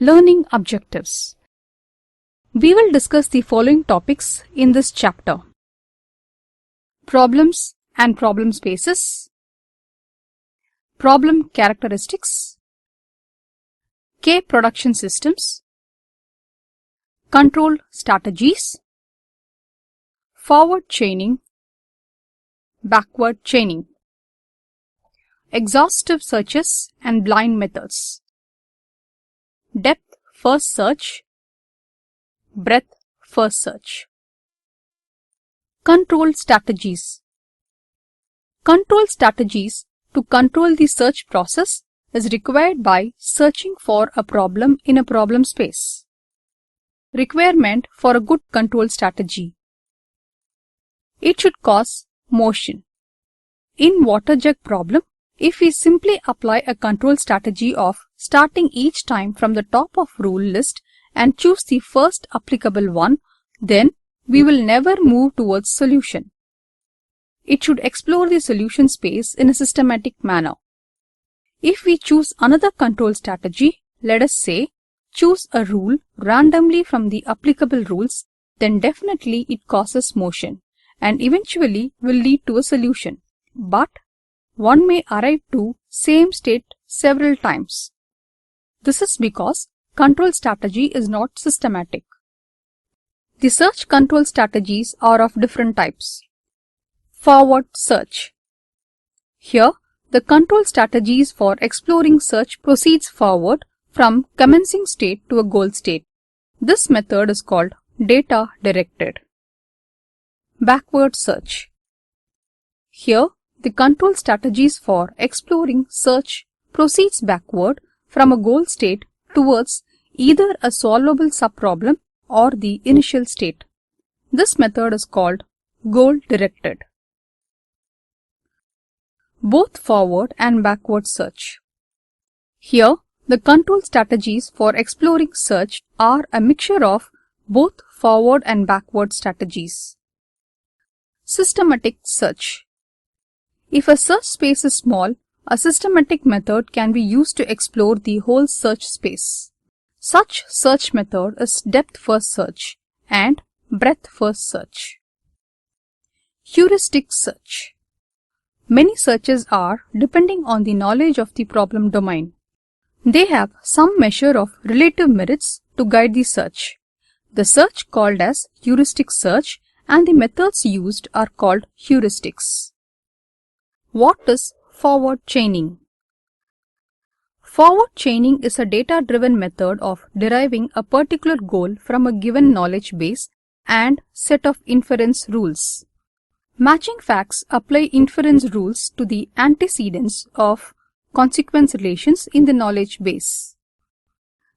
Learning objectives. We will discuss the following topics in this chapter: problems and problem spaces, problem characteristics, K-production systems, control strategies, forward chaining, backward chaining, exhaustive searches and blind methods, depth first search, breadth first search. Control strategies. Control strategies to control the search process is required by searching for a problem in a problem space. Requirement for a good control strategy. It should cause motion. In water jug problem, if we simply apply a control strategy of starting each time from the top of rule list and choose the first applicable one, then we will never move towards solution. It should explore the solution space in a systematic manner. If we choose another control strategy, let us say choose a rule randomly from the applicable rules, then definitely it causes motion and eventually will lead to a solution. But one may arrive to same state several times. This is because control strategy is not systematic. The search control strategies are of different types. Forward search. Here, the control strategies for exploring search proceeds forward from commencing state to a goal state. This method is called data directed. Backward search. Here, the control strategies for exploring search proceeds backward from a goal state towards either a solvable subproblem or the initial state. This method is called goal directed. Both forward and backward search. Here, the control strategies for exploring search are a mixture of both forward and backward strategies. Systematic search. If a search space is small, a systematic method can be used to explore the whole search space. Such search method is depth first search and breadth first search. Heuristic search. Many searches are depending on the knowledge of the problem domain. They have some measure of relative merits to guide the search. The search called as heuristic search and the methods used are called heuristics. What is forward chaining? Forward chaining is a data-driven method of deriving a particular goal from a given knowledge base and set of inference rules. Matching facts apply inference rules to the antecedents of consequence relations in the knowledge base.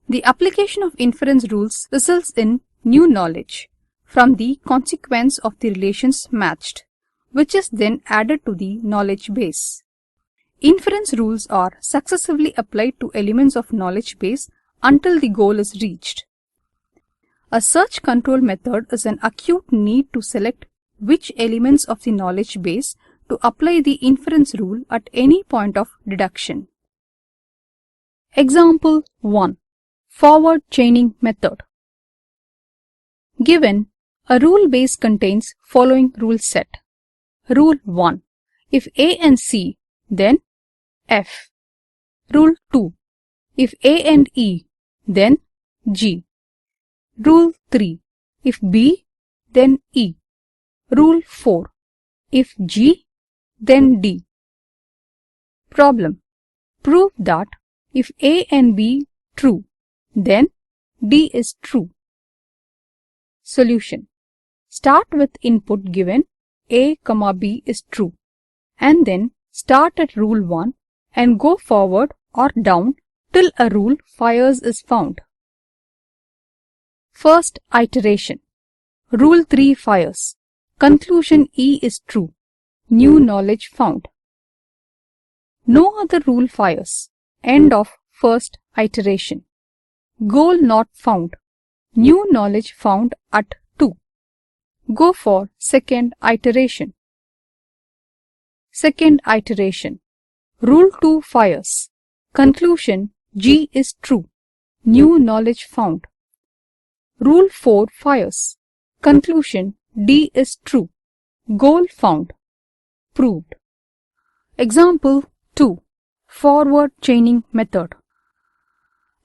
The application of inference rules results in new knowledge from the consequence of the relations matched, which is then added to the knowledge base. Inference rules are successively applied to elements of knowledge base until the goal is reached. A search control method is an acute need to select which elements of the knowledge base to apply the inference rule at any point of deduction. Example 1. Forward chaining method. Given, a rule base contains following rule set. Rule 1. If A and C, then F. Rule 2. If A and E, then G. Rule 3. If B, then E. Rule 4. If G, then D. Problem. Prove that if A and B true, then D is true. Solution. Start with input given A, B is true and then start at rule 1 and go forward or down till a rule fires is found. First iteration. Rule 3 fires. Conclusion E is true. New knowledge found. No other rule fires. End of first iteration. Goal not found. New knowledge found at 2. Go for second iteration. Second iteration. Rule 2 fires. Conclusion G is true. New knowledge found. Rule 4 fires. Conclusion: D is true. Goal found. Proved. Example 2. Forward chaining method.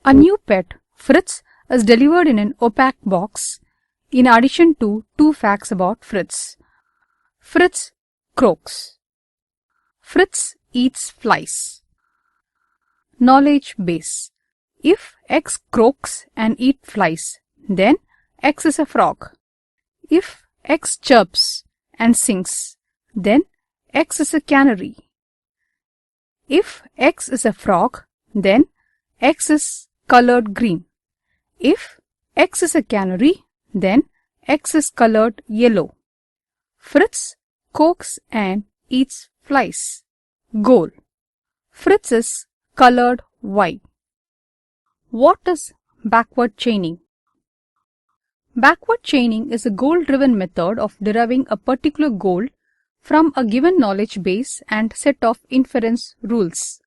A new pet, Fritz, is delivered in an opaque box. In addition to 2 facts about Fritz. Fritz croaks. Fritz eats flies. Knowledge base. If X croaks and eats flies, then X is a frog. If X chirps and sings, then X is a canary. If X is a frog, then X is colored green. If X is a canary, then X is colored yellow. Fritz croaks and eats flies. Goal: Fritz is colored white. What is backward chaining? Backward chaining is a goal-driven method of deriving a particular goal from a given knowledge base and set of inference rules.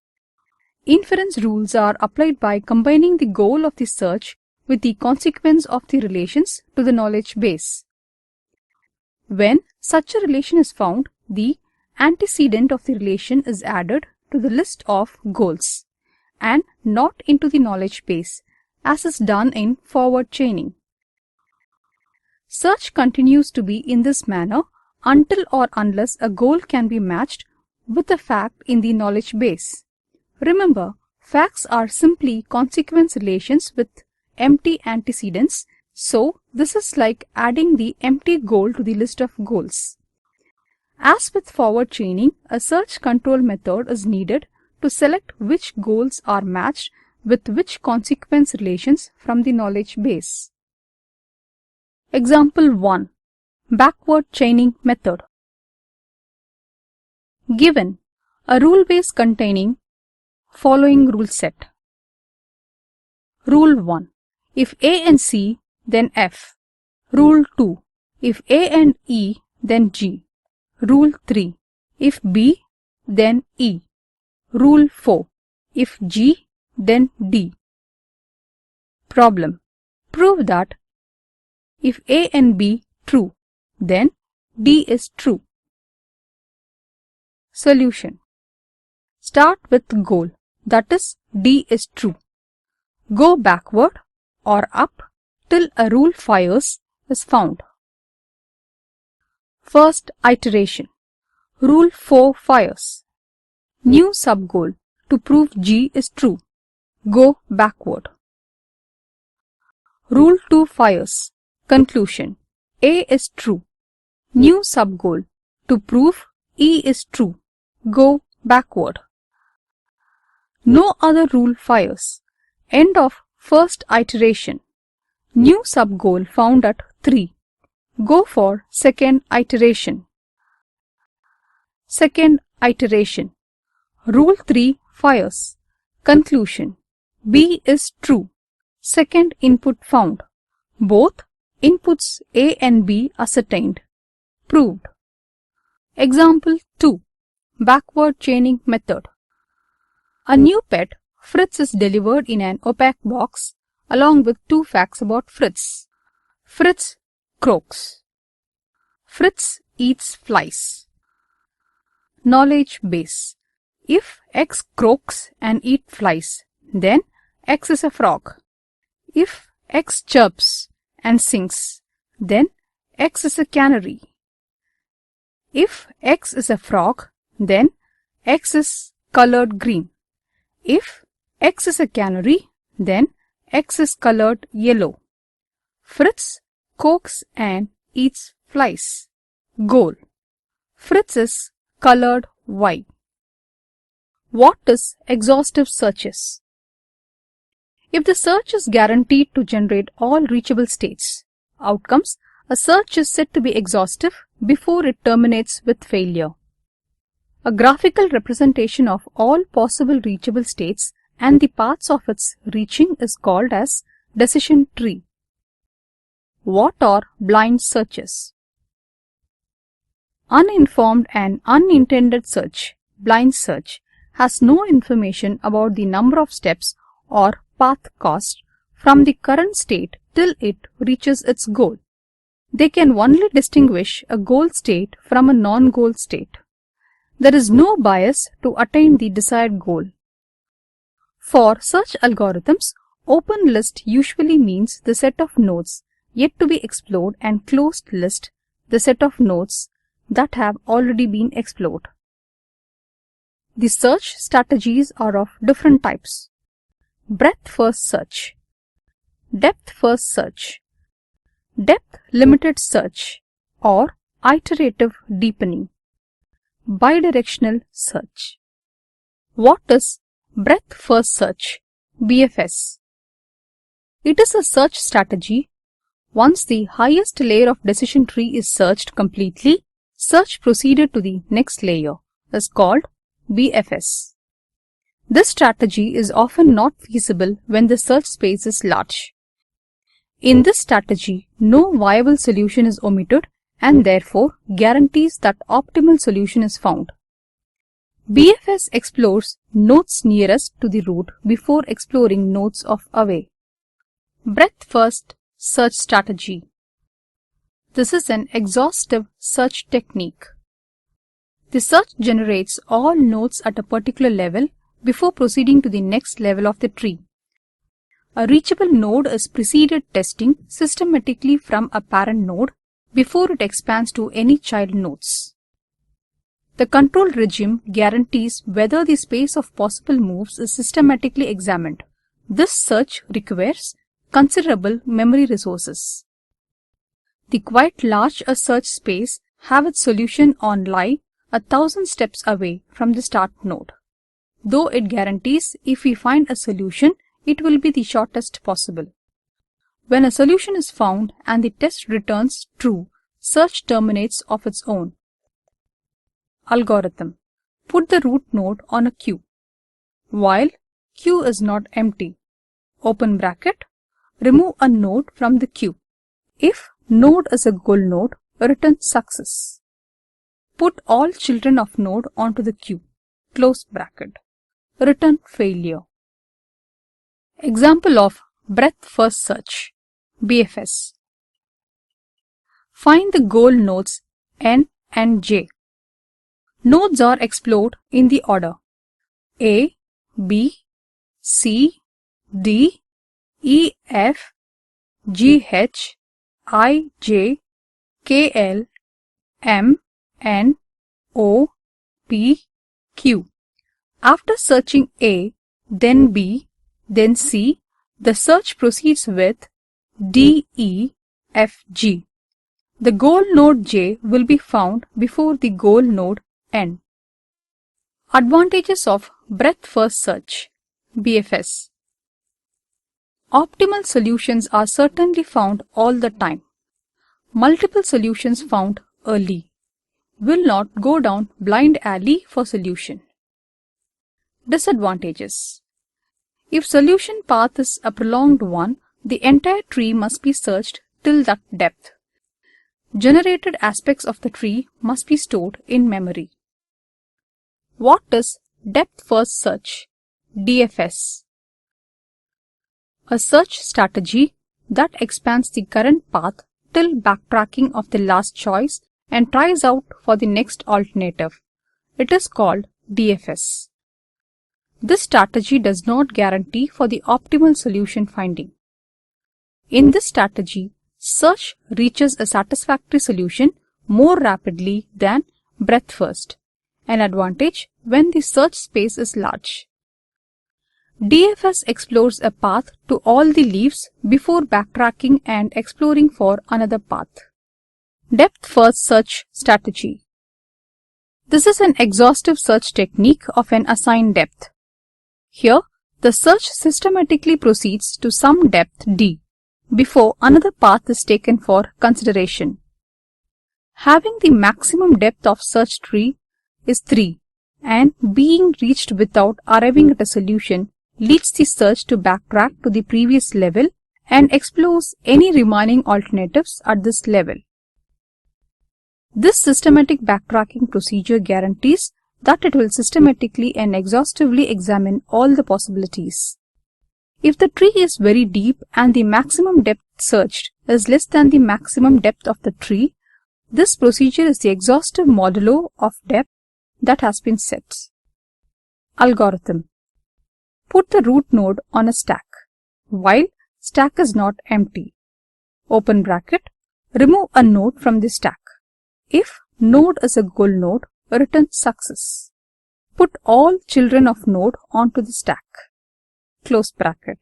Inference rules are applied by combining the goal of the search with the consequence of the relations to the knowledge base. When such a relation is found, the antecedent of the relation is added to the list of goals and not into the knowledge base, as is done in forward chaining. Search continues to be in this manner until or unless a goal can be matched with a fact in the knowledge base. Remember, facts are simply consequence relations with empty antecedents, so this is like adding the empty goal to the list of goals. As with forward chaining, a search control method is needed to select which goals are matched with which consequence relations from the knowledge base. Example 1. Backward chaining method. Given a rule base containing following rule set. Rule 1. If A and C, then F. Rule 2. If A and E, then G. Rule 3. If B, then E. Rule 4. If G, then D. Problem. Prove that if A and B true, then D is true. Solution. Start with goal, that is D is true. Go backward or up till a rule fires is found. First iteration. Rule 4 fires. New subgoal to prove G is true. Go backward. Rule 2 fires. Conclusion. A is true. New subgoal to prove E is true. Go backward. No other rule fires. End of first iteration. New subgoal found at 3. Go for second iteration. Second iteration. Rule 3 fires. Conclusion. B is true. Second input found. Both inputs A and B ascertained. Proved. Example 2. Backward chaining method. A new pet, Fritz, is delivered in an opaque box along with 2 facts about Fritz. Fritz croaks. Fritz eats flies. Knowledge base. If X croaks and eats flies, then X is a frog. If X chirps and sings, then X is a canary. If X is a frog, then X is colored green. If X is a canary, then X is colored yellow. Fritz croaks and eats flies. Goal. Fritz is colored white. What is exhaustive searches? If the search is guaranteed to generate all reachable states, outcomes, a search is said to be exhaustive before it terminates with failure. A graphical representation of all possible reachable states and the paths of its reaching is called as decision tree. What are blind searches? Uninformed and unintended search, blind search, has no information about the number of steps or path cost from the current state till it reaches its goal. They can only distinguish a goal state from a non-goal state. There is no bias to attain the desired goal. For search algorithms, open list usually means the set of nodes yet to be explored, and closed list the set of nodes that have already been explored. The search strategies are of different types: breadth first search, depth first search, depth limited search or iterative deepening, bidirectional search. What is breadth first search, BFS? It is a search strategy. Once the highest layer of decision tree is searched completely, search proceeded to the next layer is called BFS. This strategy is often not feasible when the search space is large. In this strategy, no viable solution is omitted and therefore guarantees that optimal solution is found. BFS explores nodes nearest to the root before exploring nodes of away. Breadth first search strategy. This is an exhaustive search technique. The search generates all nodes at a particular level before proceeding to the next level of the tree. A reachable node is preceded testing systematically from a parent node before it expands to any child nodes. The control regime guarantees whether the space of possible moves is systematically examined. This search requires considerable memory resources. The quite large a search space have its solution on lie 1,000 steps away from the start node. Though it guarantees if we find a solution, it will be the shortest possible. When a solution is found and the test returns true, search terminates of its own. Algorithm. Put the root node on a queue. While queue is not empty, open bracket, remove a node from the queue. If node is a goal node, return success. Put all children of node onto the queue, close bracket, return failure. Example of breadth first search, BFS. Find the goal nodes N and J. Nodes are explored in the order A, B, C, D, E, F, G, H, I, J, K, L, M, N, O, P, Q. After searching A, then B, then C, the search proceeds with D, E, F, G. The goal node J will be found before the goal node N. Advantages of breadth first search, BFS. Optimal solutions are certainly found all the time. Multiple solutions found early. Will not go down blind alley for solution. Disadvantages. If solution path is a prolonged one, the entire tree must be searched till that depth. Generated aspects of the tree must be stored in memory. What is depth first search, DFS? A search strategy that expands the current path till backtracking of the last choice and tries out for the next alternative. It is called DFS. This strategy does not guarantee for the optimal solution finding. In this strategy, search reaches a satisfactory solution more rapidly than breadth first, an advantage when the search space is large. DFS explores a path to all the leaves before backtracking and exploring for another path. Depth first search strategy. This is an exhaustive search technique of an assigned depth. Here, the search systematically proceeds to some depth D before another path is taken for consideration. Having the maximum depth of search tree is 3 and being reached without arriving at a solution leads the search to backtrack to the previous level and explores any remaining alternatives at this level. This systematic backtracking procedure guarantees that it will systematically and exhaustively examine all the possibilities. If the tree is very deep and the maximum depth searched is less than the maximum depth of the tree, this procedure is the exhaustive modulo of depth that has been set. Algorithm. Put the root node on a stack, while stack is not empty. Open bracket. Remove a node from the stack. If node is a goal node, return success. Put all children of node onto the stack. Close bracket.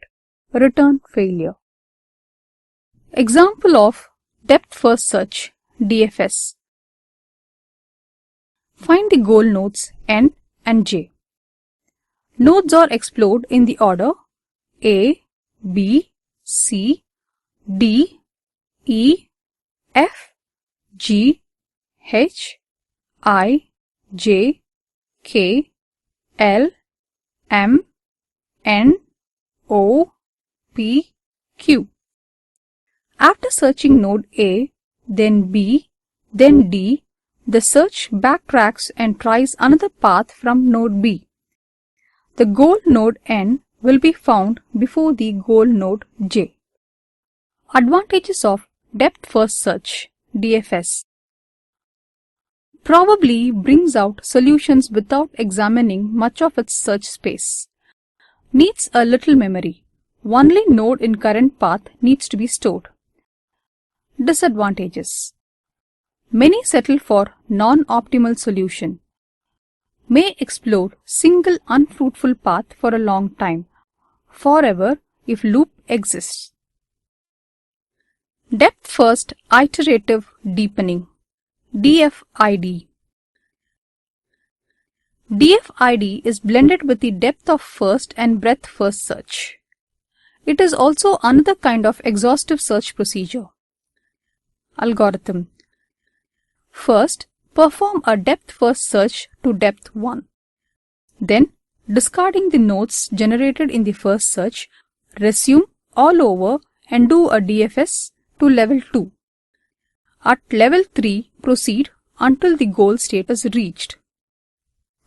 Return failure. Example of depth first search, DFS. Find the goal nodes N and J. Nodes are explored in the order A, B, C, D, E, F, G, H, I, J, K, L, M, N, O, P, Q. After searching node A, then B, then D, the search backtracks and tries another path from node B. The goal node N will be found before the goal node J. Advantages of depth first search, DFS. Probably brings out solutions without examining much of its search space. Needs a little memory. Only node in current path needs to be stored. Disadvantages. Many settle for non-optimal solution. May explore single unfruitful path for a long time, forever if loop exists. Depth first iterative deepening, DFID. DFID is blended with the depth of first and breadth first search. It is also another kind of exhaustive search procedure. Algorithm. First, perform a depth first search to depth 1. Then, discarding the nodes generated in the first search, resume all over and do a DFS to level 2. At level 3, proceed until the goal state is reached.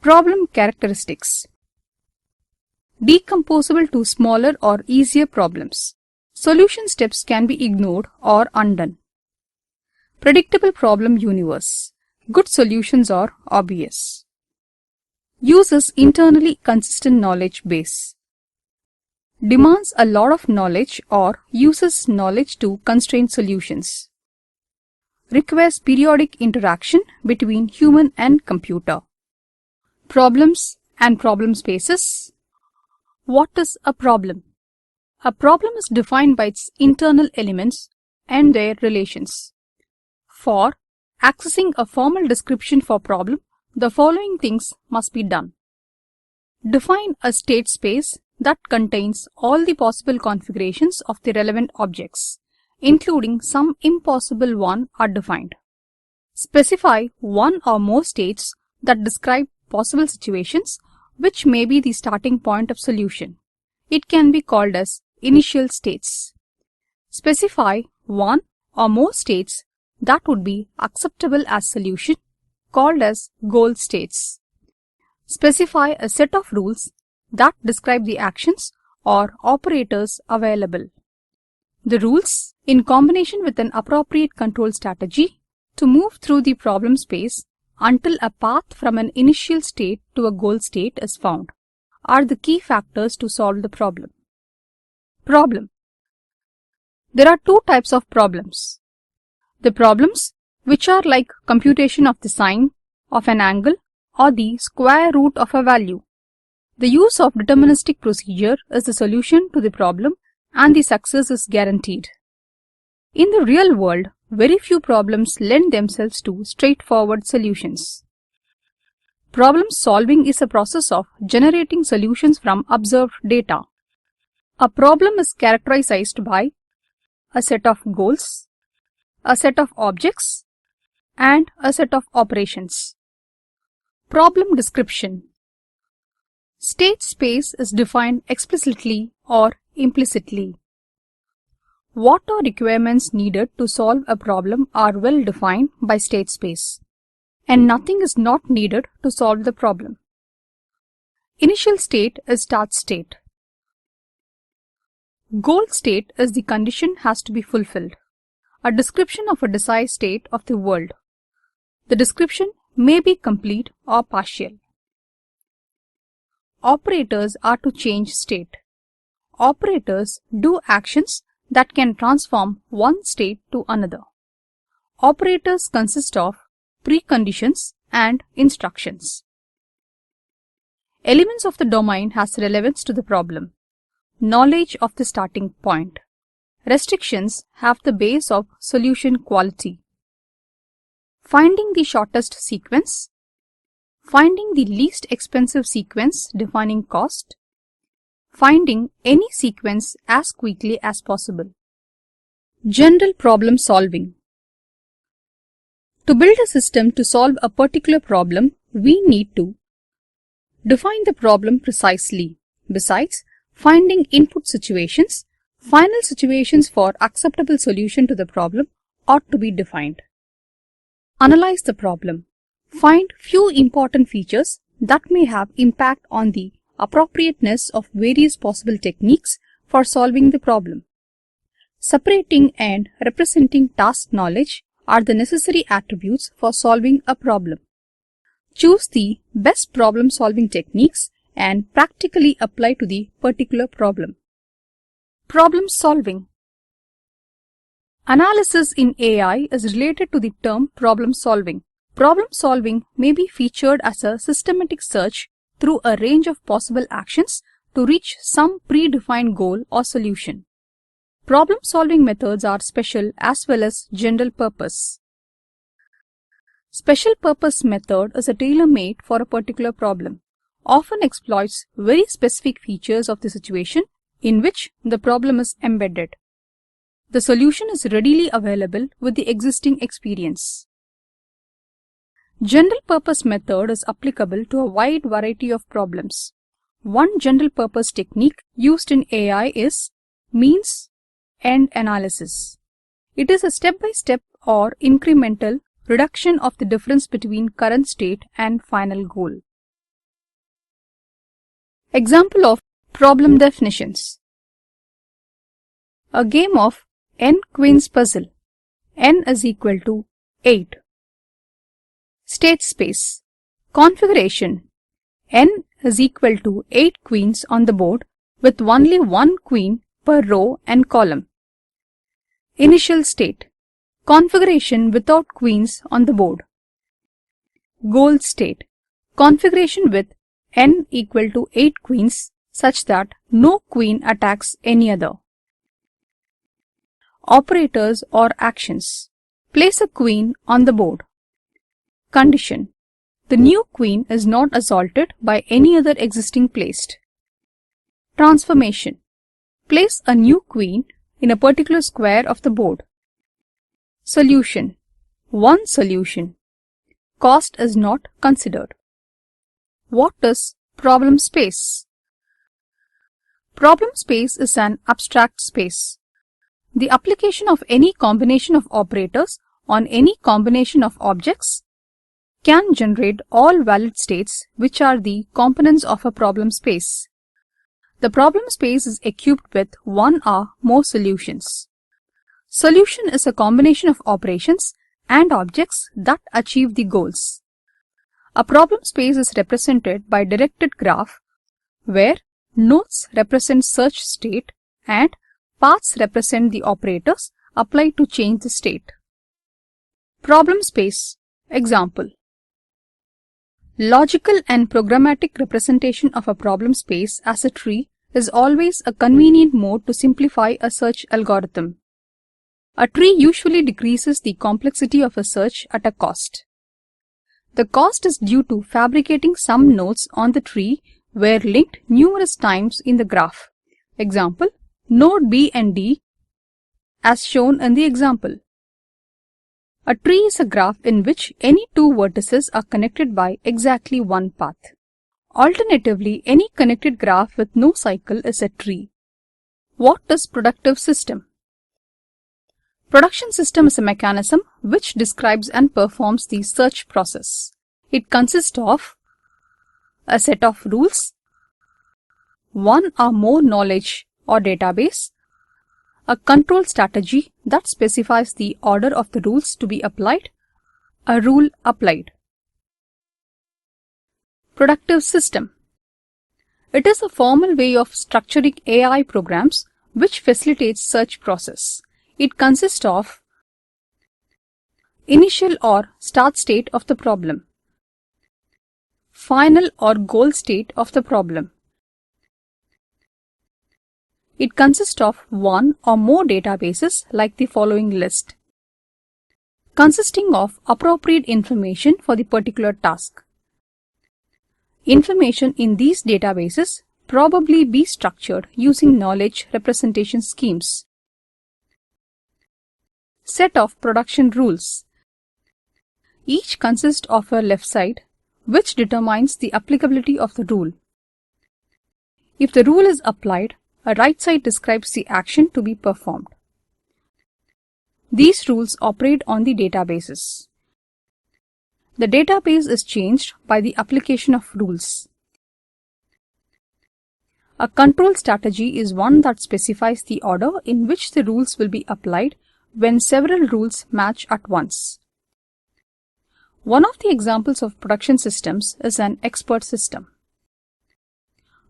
Problem characteristics. Decomposable to smaller or easier problems. Solution steps can be ignored or undone. Predictable problem universe. Good solutions are obvious. Uses internally consistent knowledge base. Demands a lot of knowledge or uses knowledge to constrain solutions. Requires periodic interaction between human and computer. Problems and problem spaces. What is a problem? A problem is defined by its internal elements and their relations. For accessing a formal description for problem, the following things must be done. Define a state space that contains all the possible configurations of the relevant objects, including some impossible one are defined. Specify one or more states that describe possible situations which may be the starting point of solution. It can be called as initial states. Specify one or more states that would be acceptable as solution, called as goal states. Specify a set of rules that describe the actions or operators available. The rules, in combination with an appropriate control strategy to move through the problem space until a path from an initial state to a goal state is found, are the key factors to solve the problem. Problem. There are two types of problems. The problems which are like computation of the sine of an angle or the square root of a value. The use of deterministic procedure is the solution to the problem and the success is guaranteed. In the real world, very few problems lend themselves to straightforward solutions. Problem solving is a process of generating solutions from observed data. A problem is characterized by a set of goals, a set of objects, and a set of operations. Problem description. State space is defined explicitly or implicitly. What are requirements needed to solve a problem are well defined by state space, and nothing is not needed to solve the problem. Initial state is start state. Goal state is the condition has to be fulfilled. A description of a desired state of the world. The description may be complete or partial. Operators are to change state. Operators do actions that can transform one state to another. Operators consist of preconditions and instructions. Elements of the domain has relevance to the problem. Knowledge of the starting point. Restrictions have the base of solution quality. Finding the shortest sequence. Finding the least expensive sequence defining cost. Finding any sequence as quickly as possible. General problem solving. To build a system to solve a particular problem, we need to define the problem precisely. Besides, finding input situations, final situations for acceptable solution to the problem ought to be defined. Analyze the problem. Find few important features that may have impact on the appropriateness of various possible techniques for solving the problem. Separating and representing task knowledge are the necessary attributes for solving a problem. Choose the best problem-solving techniques and practically apply to the particular problem. Problem solving. Analysis in AI is related to the term problem solving. Problem solving may be featured as a systematic search through a range of possible actions to reach some predefined goal or solution. Problem solving methods are special as well as general purpose. Special purpose method is a tailor-made for a particular problem, often exploits very specific features of the situation in which the problem is embedded. The solution is readily available with the existing experience. General purpose method is applicable to a wide variety of problems. One general purpose technique used in AI is means-end analysis. It is a step-by-step or incremental reduction of the difference between current state and final goal. Example of problem definitions. A game of n queens puzzle. N is equal to 8. State space. Configuration. N is equal to 8 queens on the board with only one queen per row and column. Initial state. Configuration without queens on the board. Goal state. Configuration with n equal to 8 queens such that no queen attacks any other. Operators or actions. Place a queen on the board. Condition. The new queen is not assaulted by any other existing placed. Transformation. Place a new queen in a particular square of the board. Solution. One solution. Cost is not considered. What is problem space? Problem space is an abstract space. The application of any combination of operators on any combination of objects can generate all valid states which are the components of a problem space. The problem space is equipped with one or more solutions. Solution is a combination of operations and objects that achieve the goals. A problem space is represented by directed graph where nodes represent search state and paths represent the operators applied to change the state. Problem space. Example. Logical and programmatic representation of a problem space as a tree is always a convenient mode to simplify a search algorithm. A tree usually decreases the complexity of a search at a cost. The cost is due to fabricating some nodes on the tree were linked numerous times in the graph. Example, node B and D as shown in the example. A tree is a graph in which any two vertices are connected by exactly one path. Alternatively, any connected graph with no cycle is a tree. What is productive system? Production system is a mechanism which describes and performs the search process. It consists of a set of rules, one or more knowledge or database, A control strategy that specifies the order of the rules to be applied. A rule applied. Productive system. It is a formal way of structuring AI programs which facilitates search process. It consists of initial or start state of the problem, final or goal state of the problem. It consists of one or more databases like the following list, consisting of appropriate information for the particular task. Information in these databases probably be structured using knowledge representation schemes. Set of production rules. Each consists of a left side which determines the applicability of the rule. If the rule is applied, a right side describes the action to be performed. These rules operate on the databases. The database is changed by the application of rules. A control strategy is one that specifies the order in which the rules will be applied when several rules match at once. One of the examples of production systems is an expert system.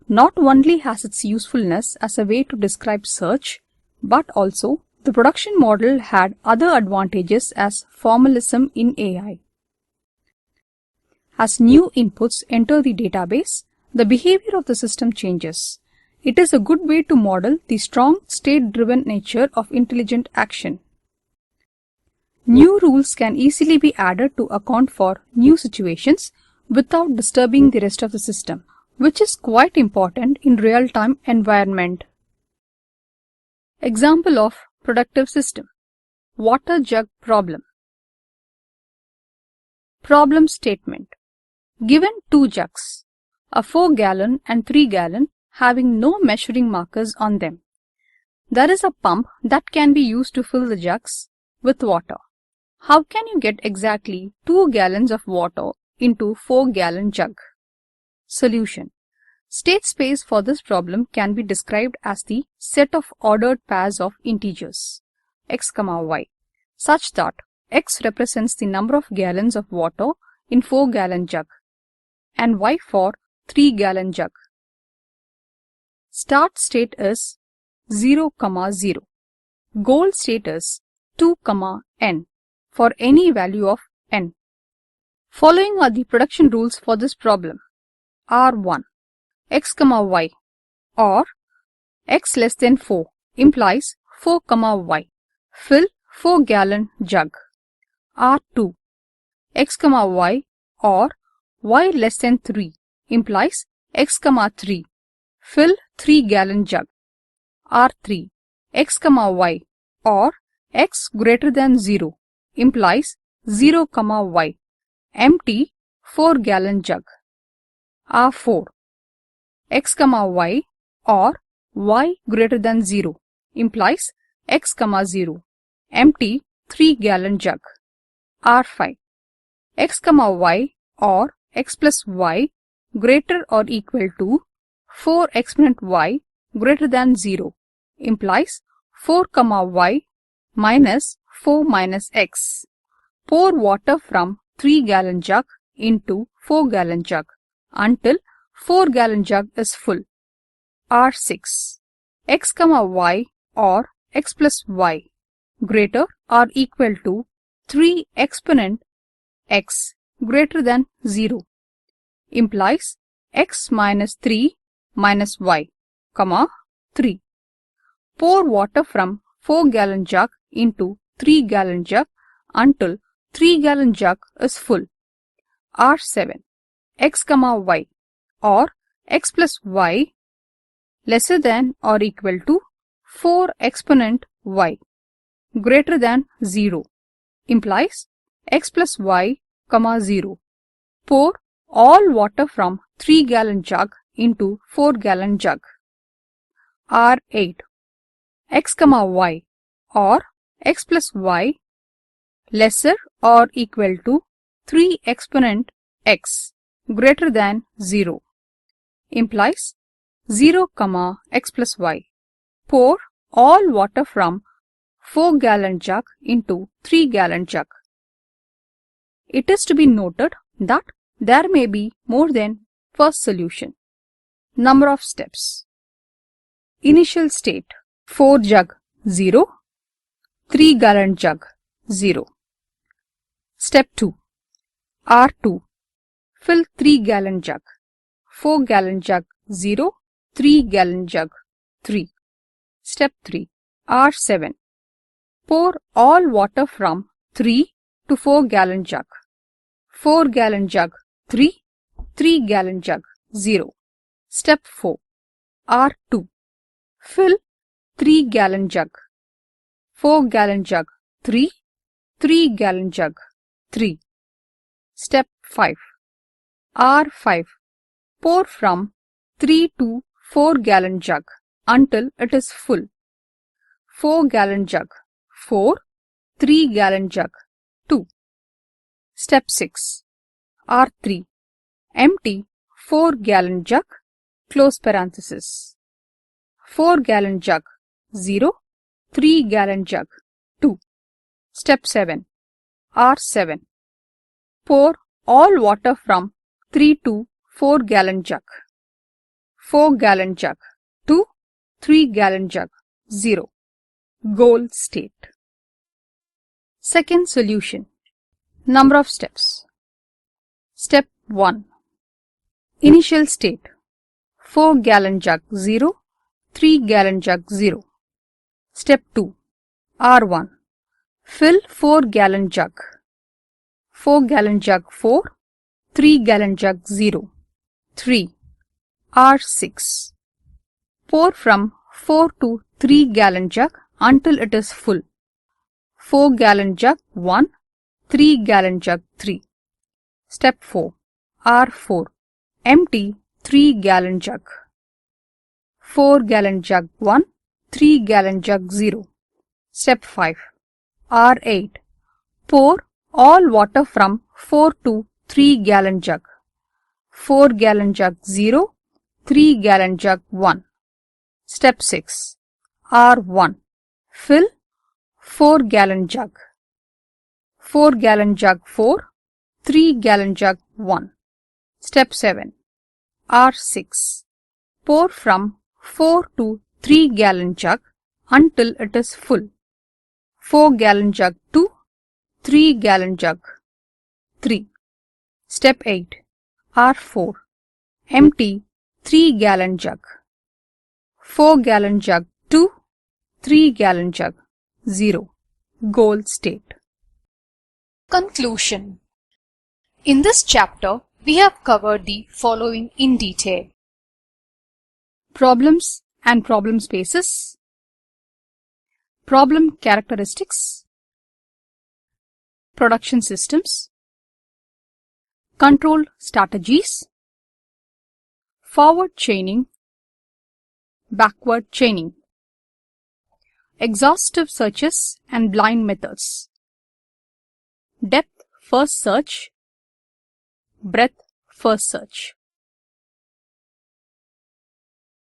Not only has its usefulness as a way to describe search, but also the production model had other advantages as formalism in AI. As new inputs enter the database, the behavior of the system changes. It is a good way to model the strong state-driven nature of intelligent action. New rules can easily be added to account for new situations without disturbing the rest of the system, which is quite important in real-time environment. Example of productive system. Water jug problem. Problem statement. Given two jugs, a 4-gallon and 3-gallon having no measuring markers on them. There is a pump that can be used to fill the jugs with water. How can you get exactly 2 gallons of water into 4-gallon jug? Solution. State space for this problem can be described as the set of ordered pairs of integers x, y, such that x represents the number of gallons of water in 4-gallon jug and y for 3-gallon jug. Start state is 0, 0. Goal state is 2, n for any value of n. Following are the production rules for this problem. R1. X, y or x less than 4 implies 4, y. Fill 4-gallon jug. R2. X, y or y less than 3 implies x, 3. Fill 3-gallon jug. R3. X, y or x greater than 0 implies 0, y. Empty 4-gallon jug. R4. X, y or y greater than 0 implies x, 0. Empty 3-gallon jug. R5. X, y or x plus y greater or equal to 4 exponent y greater than 0 implies 4, y minus 4 minus x. Pour water from 3-gallon jug into 4-gallon jug until 4-gallon jug is full. R6. X, y or x plus y greater or equal to 3 exponent x greater than 0 implies x minus 3 minus y, 3. Pour water from 4-gallon jug into 3-gallon jug until 3-gallon jug is full. R7. X, y or x plus y lesser than or equal to 4 exponent y greater than 0 implies x plus y, 0. Pour all water from 3-gallon jug into 4-gallon jug. R8. X, y or x plus y lesser or equal to 3 exponent x greater than 0 implies 0, x plus y. Pour all water from 4-gallon jug into 3-gallon jug. It is to be noted that there may be more than first solution. Number of steps. Initial state 4 jug 0, 3-gallon jug 0. Step 2. R2. Fill 3-gallon jug. 4-gallon jug 0, 3-gallon jug 3. Step 3. R7. Pour all water from 3 to 4-gallon jug. 4-gallon jug 3, 3-gallon jug 0. Step 4. R2. Fill 3-gallon jug. 4-gallon jug 3, 3-gallon jug 3. Step 5. R5. Pour from 3 to 4-gallon jug until it is full. 4-gallon jug 4, 3-gallon jug 2. Step 6. R3. Empty 4-gallon jug, close parenthesis. 4-gallon jug 0, 3-gallon jug 2. Step 7. R7. Pour all water from 3 to 4-gallon jug. 4-gallon jug 2, 3-gallon jug 0. Goal state. Second solution. Number of steps. Step 1. Initial state 4-gallon jug 0, 3-gallon jug 0. Step 2. R1. Fill 4-gallon jug. 4-gallon jug 4, 3-gallon jug 0. 3. R6. Pour from 4 to 3-gallon jug until it is full. 4-gallon jug 1, 3-gallon jug 3. Step 4. R4. Empty 3-gallon jug. 4-gallon jug 1, 3-gallon jug 0. Step 5. R8. Pour all water from 4 to 3-gallon jug. 4-gallon jug 0, 3-gallon jug 1. Step 6. R1. Fill 4-gallon jug. 4-gallon jug 4, 3-gallon jug 1. Step 7. R6. Pour from 4 to 3-gallon jug until it is full. 4-gallon jug 2, 3-gallon jug 3. Step 8. R4. Empty 3-gallon jug. 4-gallon jug 2, 3-gallon jug 0. Goal state. Conclusion. In this chapter, we have covered the following in detail. Problems and problem spaces. Problem characteristics. Production systems. Control strategies. Forward chaining. Backward chaining. Exhaustive searches and blind methods. Depth first search. Breadth first search.